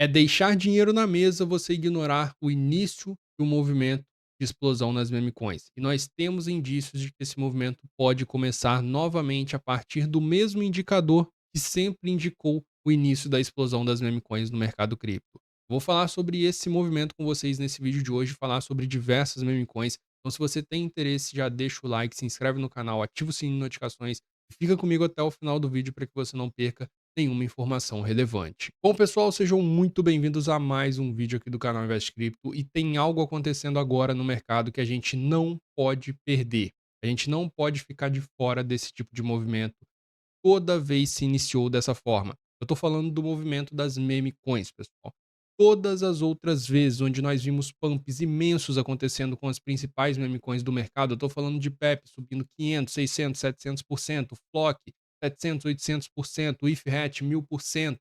É deixar dinheiro na mesa você ignorar o início do movimento de explosão nas meme coins. E nós temos indícios de que esse movimento pode começar novamente a partir do mesmo indicador que sempre indicou o início da explosão das meme coins no mercado cripto. Vou falar sobre esse movimento com vocês nesse vídeo de hoje, falar sobre diversas meme coins. Então, se você tem interesse, já deixa o like, se inscreve no canal, ativa o sininho de notificações e fica comigo até o final do vídeo para que você não perca nenhuma informação relevante. Bom, pessoal, sejam muito bem-vindos a mais um vídeo aqui do canal Invest Cripto e tem algo acontecendo agora no mercado que a gente não pode perder. A gente não pode ficar de fora desse tipo de movimento toda vez se iniciou dessa forma. Eu estou falando do movimento das meme coins, pessoal. Todas as outras vezes onde nós vimos pumps imensos acontecendo com as principais meme coins do mercado, eu estou falando de PEP subindo 500, 600, 700%, Flock 700, 800%, IFHAT 1000%,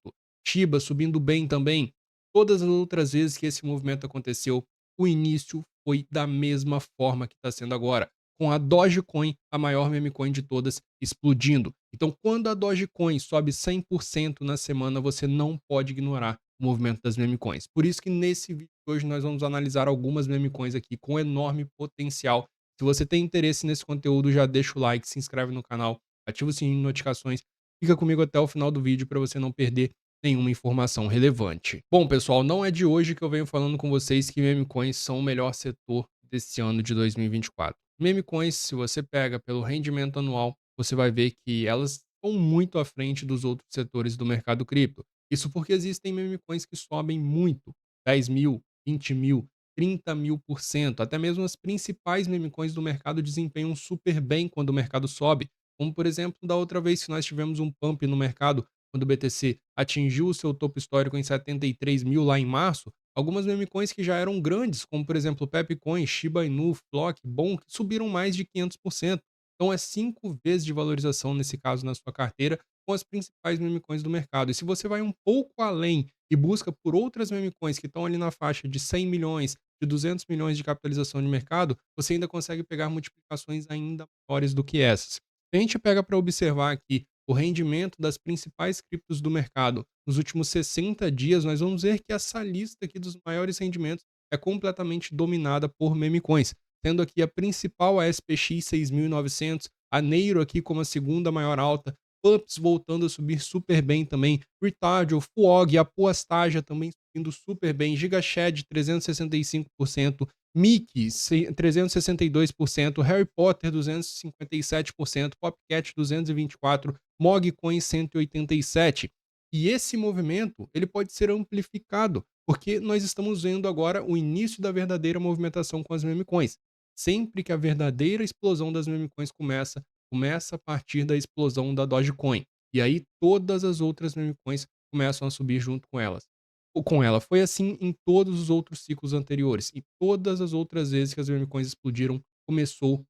Shiba subindo bem também. Todas as outras vezes que esse movimento aconteceu, o início foi da mesma forma que está sendo agora, com a Dogecoin, a maior meme coin de todas, explodindo. Então, quando a Dogecoin sobe 100% na semana, você não pode ignorar o movimento das meme coins. Por isso que nesse vídeo de hoje nós vamos analisar algumas meme coins aqui com enorme potencial. Se você tem interesse nesse conteúdo, já deixa o like, se inscreve no canal, ativa o sininho de notificações, fica comigo até o final do vídeo para você não perder nenhuma informação relevante. Bom, pessoal, não é de hoje que eu venho falando com vocês que meme coins são o melhor setor desse ano de 2024. Meme coins, se você pega pelo rendimento anual, você vai ver que elas estão muito à frente dos outros setores do mercado cripto. Isso porque existem meme coins que sobem muito, 10 mil, 20 mil, 30 mil%. Até mesmo as principais meme coins do mercado desempenham super bem quando o mercado sobe. Como, por exemplo, da outra vez que nós tivemos um pump no mercado, quando o BTC atingiu o seu topo histórico em 73 mil lá em março, algumas meme coins que já eram grandes, como por exemplo Pepcoin, Shiba Inu, Flock, Bonk, subiram mais de 500%. Então é 5 vezes de valorização nesse caso na sua carteira com as principais meme coins do mercado. E se você vai um pouco além e busca por outras meme coins que estão ali na faixa de 100 milhões, de 200 milhões de capitalização de mercado, você ainda consegue pegar multiplicações ainda maiores do que essas. Se a gente pega para observar aqui o rendimento das principais criptos do mercado nos últimos 60 dias, nós vamos ver que essa lista aqui dos maiores rendimentos é completamente dominada por meme coins, tendo aqui a principal a SPX 6.900, a Neiro aqui como a segunda maior alta, Pups voltando a subir super bem também, Retardio, Fuog, a Apoastaja também subindo super bem, GigaShed 365%, Mickey 362%, Harry Potter 257%, Popcat 224%, Mogcoin 187%. E esse movimento ele pode ser amplificado, porque nós estamos vendo agora o início da verdadeira movimentação com as meme coins. Sempre que a verdadeira explosão das meme coins começa a partir da explosão da Dogecoin. E aí todas as outras meme coins começam a subir junto com elas. Ou com ela. Foi assim em todos os outros ciclos anteriores. E todas as outras vezes que as meme coins explodiram, começou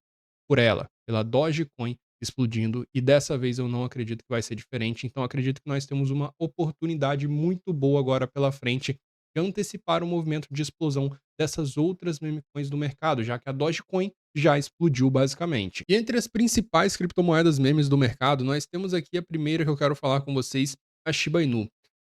por ela, pela Dogecoin explodindo, e dessa vez eu não acredito que vai ser diferente, então acredito que nós temos uma oportunidade muito boa agora pela frente de antecipar o movimento de explosão dessas outras meme coins do mercado, já que a Dogecoin já explodiu basicamente. E entre as principais criptomoedas memes do mercado, nós temos aqui a primeira que eu quero falar com vocês, a Shiba Inu.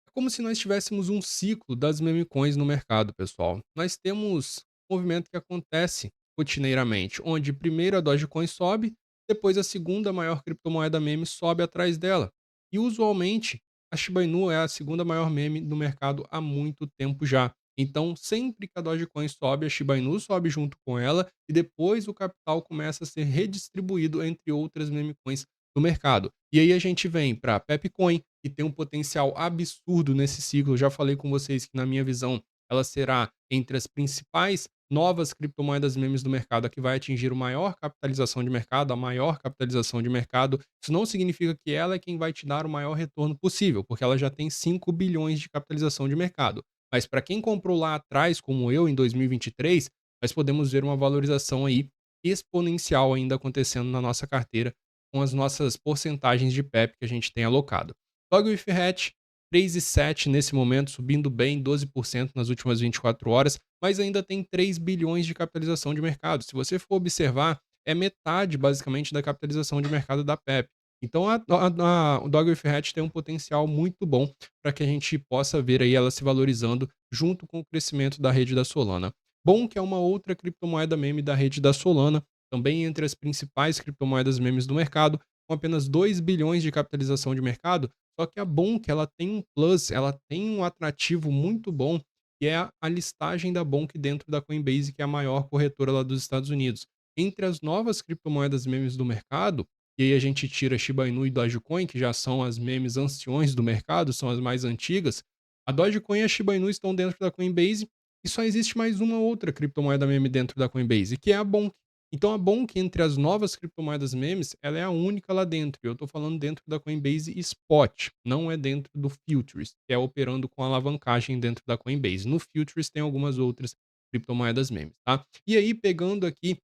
É como se nós tivéssemos um ciclo das meme coins no mercado, pessoal. Nós temos um movimento que acontece rotineiramente, onde primeiro a Dogecoin sobe, depois a segunda maior criptomoeda meme sobe atrás dela. E usualmente a Shiba Inu é a segunda maior meme do mercado há muito tempo já. Então, sempre que a Dogecoin sobe, a Shiba Inu sobe junto com ela e depois o capital começa a ser redistribuído entre outras meme coins do mercado. E aí a gente vem para Pepcoin, que tem um potencial absurdo nesse ciclo. Eu já falei com vocês que, na minha visão, ela será entre as principais novas criptomoedas memes do mercado, a que vai atingir a maior capitalização de mercado, a maior capitalização de mercado. Isso não significa que ela é quem vai te dar o maior retorno possível, porque ela já tem 5 bilhões de capitalização de mercado. Mas para quem comprou lá atrás, como eu, em 2023, nós podemos ver uma valorização aí exponencial ainda acontecendo na nossa carteira com as nossas porcentagens de PEP que a gente tem alocado. Log with Hatch, 3,7 nesse momento, subindo bem, 12% nas últimas 24 horas, mas ainda tem 3 bilhões de capitalização de mercado. Se você for observar, é metade basicamente da capitalização de mercado da PEP. Então o Dog with Hat tem um potencial muito bom para que a gente possa ver aí ela se valorizando junto com o crescimento da rede da Solana. Bom que é uma outra criptomoeda meme da rede da Solana, também entre as principais criptomoedas memes do mercado, com apenas 2 bilhões de capitalização de mercado, só que a Bonk ela tem um plus, ela tem um atrativo muito bom, que é a listagem da Bonk dentro da Coinbase, que é a maior corretora lá dos Estados Unidos. Entre as novas criptomoedas memes do mercado, e aí a gente tira Shiba Inu e Dogecoin, que já são as memes anciões do mercado, são as mais antigas, a Dogecoin e a Shiba Inu estão dentro da Coinbase e só existe mais uma outra criptomoeda meme dentro da Coinbase, que é a Bonk. Então a Bonk, entre as novas criptomoedas memes, ela é a única lá dentro. Eu estou falando dentro da Coinbase Spot, não é dentro do Futures, que é operando com alavancagem dentro da Coinbase. No Futures tem algumas outras criptomoedas memes, tá? E aí, pegando aqui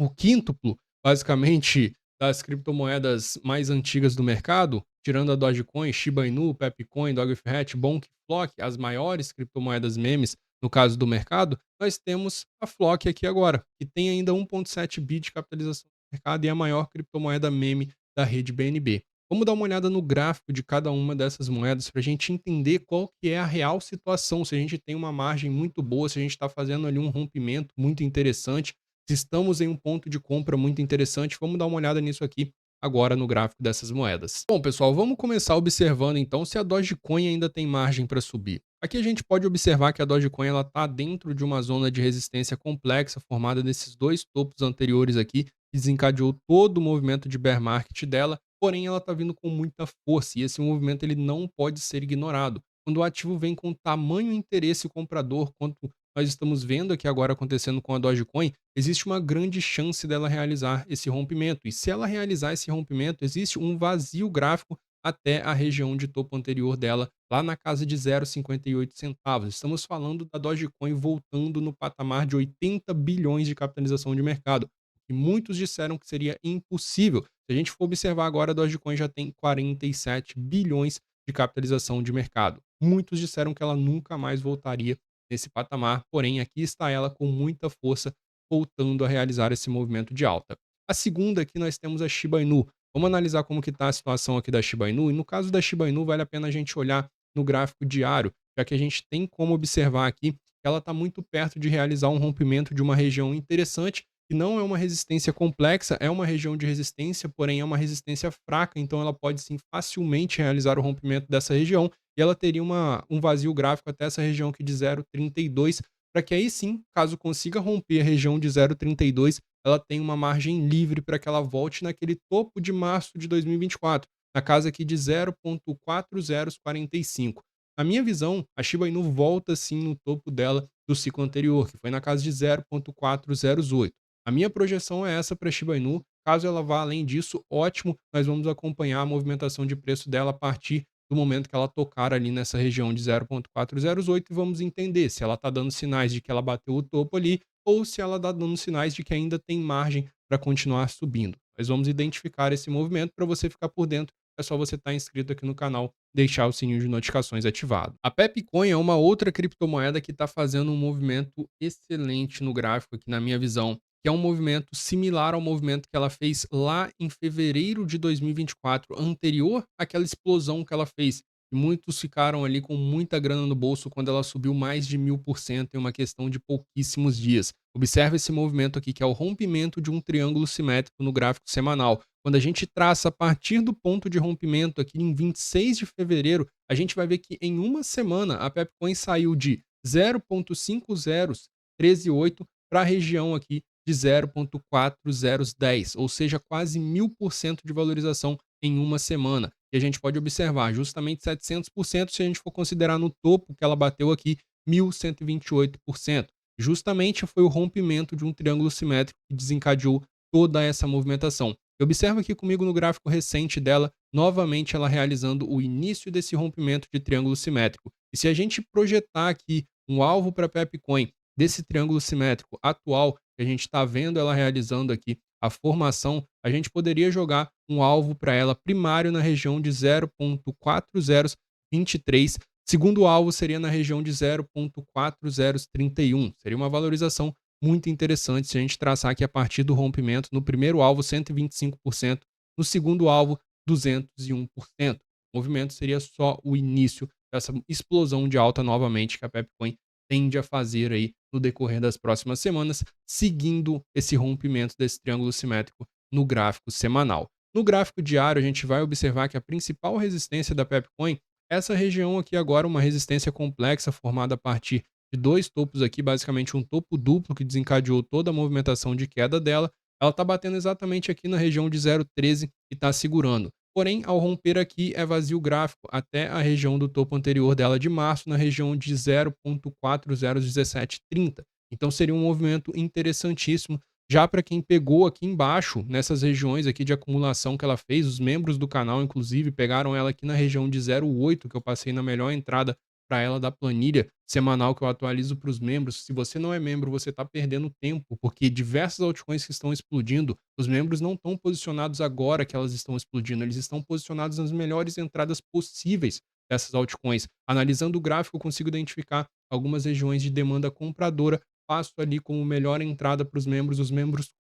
o quíntuplo, basicamente, das criptomoedas mais antigas do mercado, tirando a Dogecoin, Shiba Inu, Pepcoin, Dogfiat, Bonk, Flock, as maiores criptomoedas memes, no caso do mercado, nós temos a Flock aqui agora, que tem ainda 1,7 bi de capitalização do mercado e é a maior criptomoeda meme da rede BNB. Vamos dar uma olhada no gráfico de cada uma dessas moedas para a gente entender qual que é a real situação, se a gente tem uma margem muito boa, se a gente está fazendo ali um rompimento muito interessante, se estamos em um ponto de compra muito interessante. Vamos dar uma olhada nisso aqui agora no gráfico dessas moedas. Bom, pessoal, vamos começar observando então se a Dogecoin ainda tem margem para subir. Aqui a gente pode observar que a Dogecoin está dentro de uma zona de resistência complexa formada desses dois topos anteriores aqui, que desencadeou todo o movimento de bear market dela, porém ela está vindo com muita força e esse movimento ele não pode ser ignorado. Quando o ativo vem com tamanho interesse comprador, quanto nós estamos vendo aqui agora acontecendo com a Dogecoin, existe uma grande chance dela realizar esse rompimento. E se ela realizar esse rompimento, existe um vazio gráfico até a região de topo anterior dela, lá na casa de 0,58 centavos. Estamos falando da Dogecoin voltando no patamar de 80 bilhões de capitalização de mercado, que muitos disseram que seria impossível. Se a gente for observar agora, a Dogecoin já tem 47 bilhões de capitalização de mercado. Muitos disseram que ela nunca mais voltaria nesse patamar, porém aqui está ela com muita força voltando a realizar esse movimento de alta. A segunda aqui nós temos a Shiba Inu. Vamos analisar como que está a situação aqui da Shiba Inu. E no caso da Shiba Inu, vale a pena a gente olhar no gráfico diário, já que a gente tem como observar aqui que ela está muito perto de realizar um rompimento de uma região interessante, que não é uma resistência complexa, é uma região de resistência, porém é uma resistência fraca, então ela pode sim facilmente realizar o rompimento dessa região e ela teria um vazio gráfico até essa região aqui de 0,32, para que aí sim, caso consiga romper a região de 0,32, ela tem uma margem livre para que ela volte naquele topo de março de 2024, na casa aqui de 0,4045. Na minha visão, a Shiba Inu volta sim no topo dela do ciclo anterior, que foi na casa de 0,408. A minha projeção é essa para a Shiba Inu. Caso ela vá além disso, ótimo, nós vamos acompanhar a movimentação de preço dela a partir do momento que ela tocar ali nessa região de 0,408 e vamos entender se ela está dando sinais de que ela bateu o topo ali ou se ela está dando sinais de que ainda tem margem para continuar subindo. Nós vamos identificar esse movimento. Para você ficar por dentro, é só você estar inscrito aqui no canal, deixar o sininho de notificações ativado. A Pepcoin é uma outra criptomoeda que está fazendo um movimento excelente no gráfico aqui na minha visão, que é um movimento similar ao movimento que ela fez lá em fevereiro de 2024, anterior àquela explosão que ela fez. E muitos ficaram ali com muita grana no bolso quando ela subiu mais de 1000% em uma questão de pouquíssimos dias. Observe esse movimento aqui, que é o rompimento de um triângulo simétrico no gráfico semanal. Quando a gente traça a partir do ponto de rompimento aqui em 26 de fevereiro, a gente vai ver que em uma semana a Pepcoin saiu de 0,50138 para a região aqui de 0,4010, ou seja, quase 1000% de valorização em uma semana. E a gente pode observar justamente 700% se a gente for considerar no topo que ela bateu aqui, 1128%. Justamente foi o rompimento de um triângulo simétrico que desencadeou toda essa movimentação. E observa aqui comigo no gráfico recente dela, novamente ela realizando o início desse rompimento de triângulo simétrico. E se a gente projetar aqui um alvo para Pepcoin desse triângulo simétrico atual, que a gente está vendo ela realizando aqui a formação, a gente poderia jogar um alvo para ela primário na região de 0,4023. Segundo alvo seria na região de 0,4031. Seria uma valorização muito interessante se a gente traçar aqui a partir do rompimento no primeiro alvo 125%, no segundo alvo 201%. O movimento seria só o início dessa explosão de alta novamente que a Pepcoin tende a fazer aí no decorrer das próximas semanas, seguindo esse rompimento desse triângulo simétrico no gráfico semanal. No gráfico diário, a gente vai observar que a principal resistência da Pepcoin é essa região aqui agora, uma resistência complexa formada a partir de dois topos aqui, basicamente um topo duplo que desencadeou toda a movimentação de queda dela. Ela está batendo exatamente aqui na região de 0,13 e está segurando. Porém, ao romper aqui, é vazio gráfico até a região do topo anterior dela de março, na região de 0,401730. Então seria um movimento interessantíssimo. Já para quem pegou aqui embaixo, nessas regiões aqui de acumulação que ela fez, os membros do canal, inclusive, pegaram ela aqui na região de 0,8, que eu passei na melhor entrada para ela da planilha semanal que eu atualizo para os membros. Se você não é membro, você está perdendo tempo, porque diversas altcoins que estão explodindo, os membros não estão posicionados agora que elas estão explodindo, eles estão posicionados nas melhores entradas possíveis dessas altcoins. Analisando o gráfico, eu consigo identificar algumas regiões de demanda compradora, passo ali como melhor entrada para os membros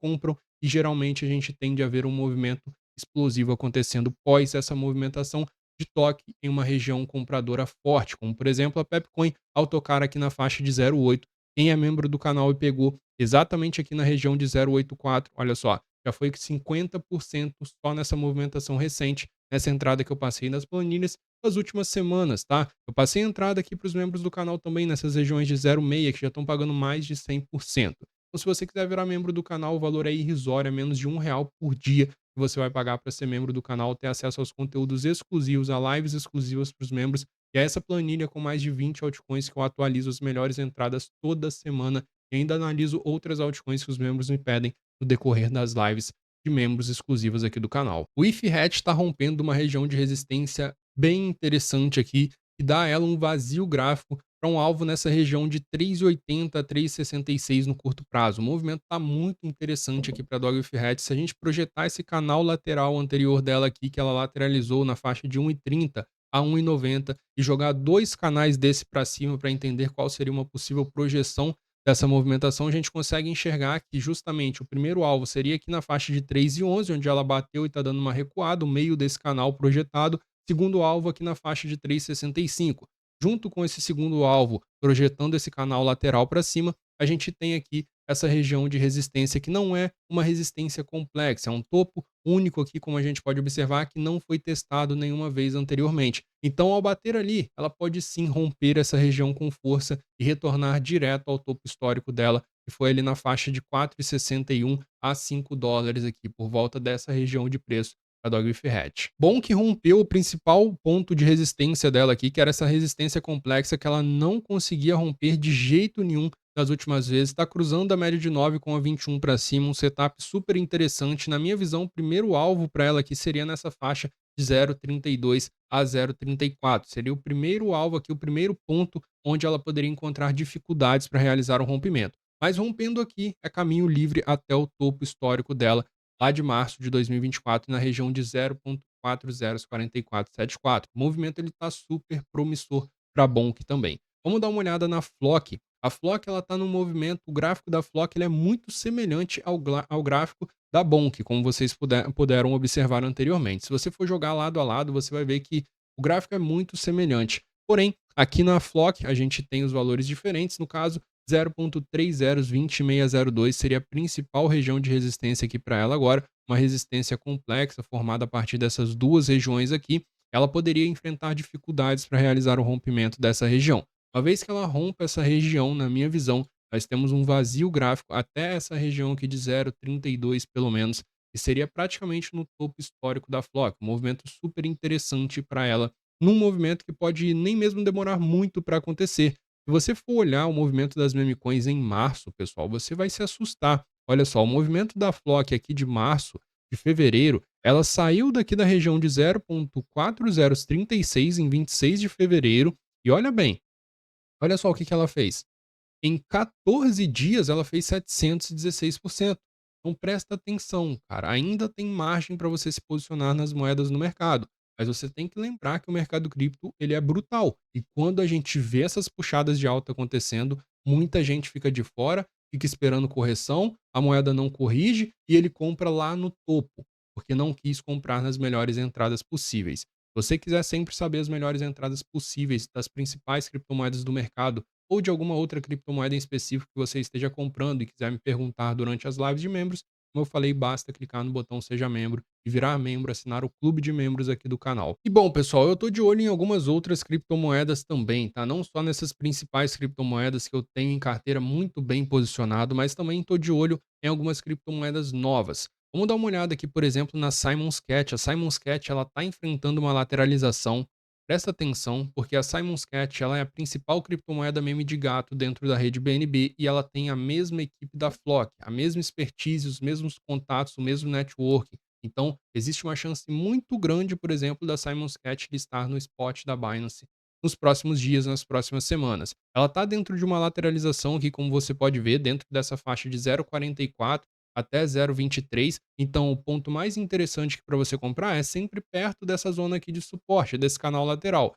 compram e geralmente a gente tende a ver um movimento explosivo acontecendo pós essa movimentação de toque em uma região compradora forte, como por exemplo a Pepcoin, ao tocar aqui na faixa de 0,8. Quem é membro do canal e pegou exatamente aqui na região de 0,84, olha só, já foi 50% só nessa movimentação recente, nessa entrada que eu passei nas planilhas das últimas semanas, tá? Eu passei a entrada aqui para os membros do canal também nessas regiões de 0,6, que já estão pagando mais de 100%. Então, se você quiser virar membro do canal, o valor é irrisório, é menos de R$ 1 por dia que você vai pagar para ser membro do canal, ter acesso aos conteúdos exclusivos, a lives exclusivas para os membros, e a essa planilha com mais de 20 altcoins que eu atualizo as melhores entradas toda semana e ainda analiso outras altcoins que os membros me pedem no decorrer das lives de membros exclusivos aqui do canal. O ETH está rompendo uma região de resistência bem interessante aqui, que dá a ela um vazio gráfico para um alvo nessa região de 3,80 a 3,66 no curto prazo. O movimento está muito interessante aqui para a DogWifhat. Se a gente projetar esse canal lateral anterior dela aqui, que ela lateralizou na faixa de 1,30 a 1,90 e jogar dois canais desse para cima para entender qual seria uma possível projeção dessa movimentação, a gente consegue enxergar que justamente o primeiro alvo seria aqui na faixa de 3,11, onde ela bateu e está dando uma recuada, o meio desse canal projetado. Segundo alvo aqui na faixa de 3,65. Junto com esse segundo alvo, projetando esse canal lateral para cima, a gente tem aqui essa região de resistência que não é uma resistência complexa, é um topo único aqui, como a gente pode observar, que não foi testado nenhuma vez anteriormente. Então, ao bater ali, ela pode sim romper essa região com força e retornar direto ao topo histórico dela, que foi ali na faixa de 4,61 a $5 aqui, por volta dessa região de preço a DogWifhat. Bom que rompeu o principal ponto de resistência dela aqui, que era essa resistência complexa que ela não conseguia romper de jeito nenhum das últimas vezes. Está cruzando a média de 9 com a 21 para cima, um setup super interessante. Na minha visão, o primeiro alvo para ela aqui seria nessa faixa de 0,32 a 0,34. Seria o primeiro alvo aqui, o primeiro ponto onde ela poderia encontrar dificuldades para realizar o rompimento. Mas rompendo aqui, é caminho livre até o topo histórico dela, lá de março de 2024, na região de 0,404474. O movimento está super promissor para Bonk também. Vamos dar uma olhada na Flock. A Flock está no movimento, o gráfico da Flock ele é muito semelhante ao gráfico da Bonk, como vocês puderam observar anteriormente. Se você for jogar lado a lado, você vai ver que o gráfico é muito semelhante. Porém, aqui na Flock a gente tem os valores diferentes. No caso, 0,3020602 seria a principal região de resistência aqui para ela agora, uma resistência complexa formada a partir dessas duas regiões aqui. Ela poderia enfrentar dificuldades para realizar o rompimento dessa região. Uma vez que ela rompa essa região, na minha visão, nós temos um vazio gráfico até essa região aqui de 0,32 pelo menos, que seria praticamente no topo histórico da Flock, um movimento super interessante para ela, num movimento que pode nem mesmo demorar muito para acontecer. Se você for olhar o movimento das meme coins em março, pessoal, você vai se assustar. Olha só, o movimento da Flock aqui de março, de fevereiro, ela saiu daqui da região de 0,4036 em 26 de fevereiro. E olha bem, olha só o que ela fez. Em 14 dias, ela fez 716%. Então presta atenção, cara. Ainda tem margem para você se posicionar nas moedas no mercado. Mas você tem que lembrar que o mercado cripto ele é brutal. E quando a gente vê essas puxadas de alta acontecendo, muita gente fica de fora, fica esperando correção, a moeda não corrige e ele compra lá no topo. porque não quis comprar nas melhores entradas possíveis. Se você quiser sempre saber as melhores entradas possíveis das principais criptomoedas do mercado ou de alguma outra criptomoeda em específico que você esteja comprando e quiser me perguntar durante as lives de membros, como eu falei, basta clicar no botão Seja Membro e virar membro, assinar o clube de membros aqui do canal. E bom, pessoal, eu tô de olho em algumas outras criptomoedas também, tá? Não só nessas principais criptomoedas que eu tenho em carteira muito bem posicionado, mas também tô de olho em algumas criptomoedas novas. Vamos dar uma olhada aqui, por exemplo, na Simon's Cat. A Simon's Cat, ela tá enfrentando uma lateralização. Presta atenção, porque a Simon's Cat, ela é a principal criptomoeda meme de gato dentro da rede BNB e ela tem a mesma equipe da Flock, a mesma expertise, os mesmos contatos, o mesmo network. Então, existe uma chance muito grande, por exemplo, da Simon's Cat listar no spot da Binance nos próximos dias, nas próximas semanas. Ela está dentro de uma lateralização aqui, como você pode ver, dentro dessa faixa de 0,44 até 0,23. Então, o ponto mais interessante para você comprar é sempre perto dessa zona aqui de suporte, desse canal lateral.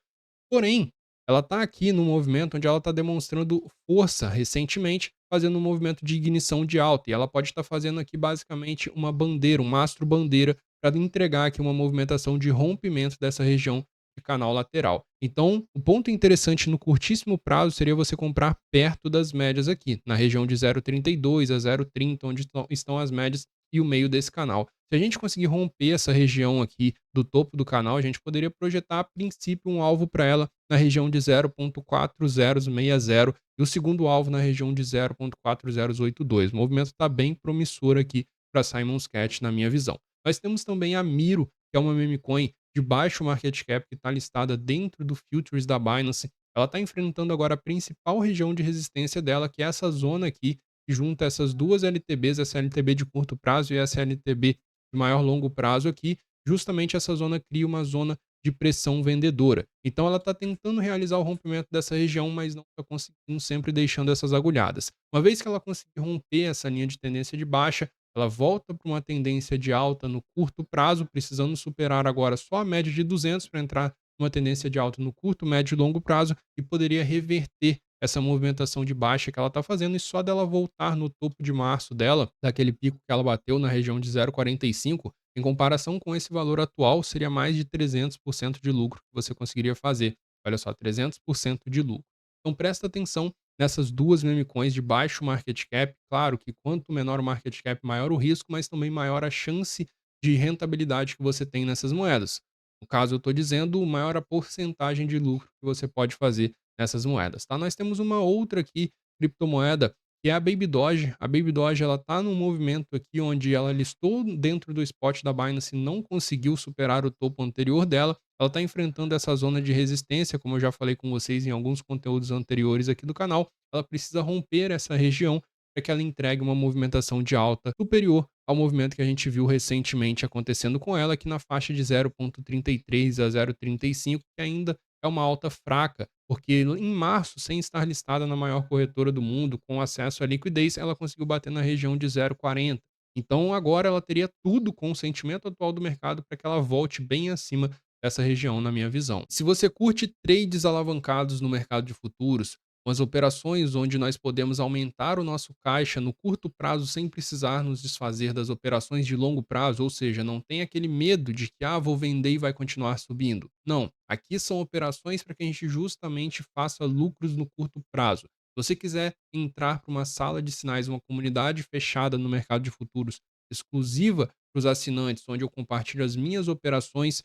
Porém, ela está aqui no movimento onde ela está demonstrando força recentemente, fazendo um movimento de ignição de alta. E ela pode estar fazendo aqui basicamente uma bandeira, um mastro bandeira, para entregar aqui uma movimentação de rompimento dessa região de canal lateral. Então, o ponto interessante no curtíssimo prazo seria você comprar perto das médias aqui, na região de 0,32 a 0,30, onde estão as médias e o meio desse canal. Se a gente conseguir romper essa região aqui do topo do canal, a gente poderia projetar a princípio um alvo para ela na região de 0,4060 e o segundo alvo na região de 0,4082. O movimento está bem promissor aqui para Simon's Cat, na minha visão. Nós temos também a Miro, que é uma meme coin de baixo market cap que está listada dentro do Futures da Binance. Ela está enfrentando agora a principal região de resistência dela, que é essa zona aqui, que junta essas duas LTBs, essa LTB de curto prazo e essa LTB de maior longo prazo aqui. Justamente essa zona cria uma zona de pressão vendedora. Então ela está tentando realizar o rompimento dessa região, mas não está conseguindo, sempre deixando essas agulhadas. Uma vez que ela conseguir romper essa linha de tendência de baixa, ela volta para uma tendência de alta no curto prazo, precisando superar agora só a média de 200 para entrar numa tendência de alta no curto, médio e longo prazo e poderia reverter essa movimentação de baixa que ela está fazendo e só dela voltar no topo de março dela, daquele pico que ela bateu na região de 0,45, em comparação com esse valor atual, seria mais de 300% de lucro que você conseguiria fazer. Olha só, 300% de lucro. Então presta atenção nessas duas meme coins de baixo market cap. Claro que quanto menor o market cap, maior o risco, mas também maior a chance de rentabilidade que você tem nessas moedas. No caso, eu estou dizendo, maior a porcentagem de lucro que você pode fazer nessas moedas, tá? Nós temos uma outra aqui, criptomoeda, que é a Baby Doge. A Baby Doge, ela tá num movimento aqui onde ela listou dentro do spot da Binance e não conseguiu superar o topo anterior dela. Ela está enfrentando essa zona de resistência, como eu já falei com vocês em alguns conteúdos anteriores aqui do canal. Ela precisa romper essa região para que ela entregue uma movimentação de alta superior ao movimento que a gente viu recentemente acontecendo com ela, aqui na faixa de 0,33 a 0,35, que ainda é uma alta fraca, porque em março, sem estar listada na maior corretora do mundo, com acesso à liquidez, ela conseguiu bater na região de 0,40. Então agora ela teria tudo com o sentimento atual do mercado para que ela volte bem acima dessa região, na minha visão. Se você curte trades alavancados no mercado de futuros, com as operações onde nós podemos aumentar o nosso caixa no curto prazo sem precisar nos desfazer das operações de longo prazo, ou seja, não tem aquele medo de que vou vender e vai continuar subindo. Não, aqui são operações para que a gente justamente faça lucros no curto prazo. Se você quiser entrar para uma sala de sinais, uma comunidade fechada no mercado de futuros exclusiva para os assinantes, onde eu compartilho as minhas operações,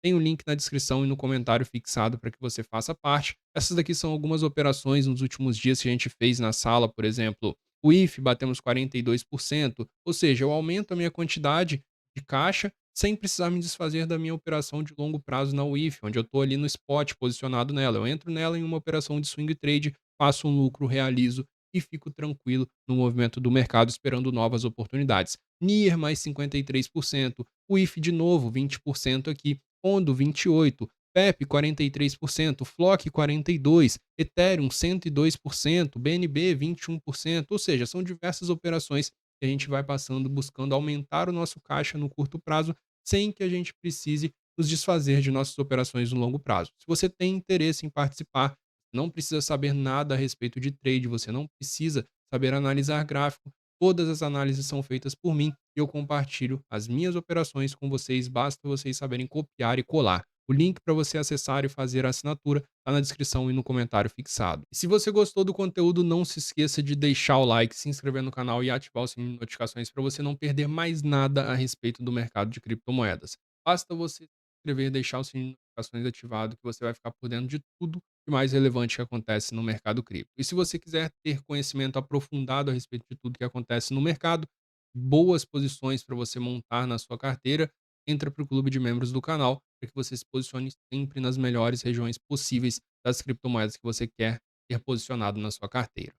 tem o link na descrição e no comentário fixado para que você faça parte. Essas daqui são algumas operações nos últimos dias que a gente fez na sala, por exemplo, o IF batemos 42%, ou seja, eu aumento a minha quantidade de caixa sem precisar me desfazer da minha operação de longo prazo na UIF, onde eu estou ali no spot posicionado nela. Eu entro nela em uma operação de swing trade, faço um lucro, realizo e fico tranquilo no movimento do mercado esperando novas oportunidades. NIR mais 53%, o IF de novo 20% aqui, Ondo 28%, PEP 43%, Flock 42%, Ethereum 102%, BNB 21%, ou seja, são diversas operações que a gente vai passando buscando aumentar o nosso caixa no curto prazo sem que a gente precise nos desfazer de nossas operações no longo prazo. Se você tem interesse em participar, não precisa saber nada a respeito de trade, você não precisa saber analisar gráfico, Todas as análises são feitas por mim e eu compartilho as minhas operações com vocês, basta vocês saberem copiar e colar. O link para você acessar e fazer a assinatura está na descrição e no comentário fixado. E se você gostou do conteúdo, não se esqueça de deixar o like, se inscrever no canal e ativar o sininho de notificações para você não perder mais nada a respeito do mercado de criptomoedas. Basta você se inscrever e deixar o sininho de notificações ativado que você vai ficar por dentro de tudo de mais relevante que acontece no mercado cripto. E se você quiser ter conhecimento aprofundado a respeito de tudo que acontece no mercado, boas posições para você montar na sua carteira, entra para o clube de membros do canal para que você se posicione sempre nas melhores regiões possíveis das criptomoedas que você quer ter posicionado na sua carteira.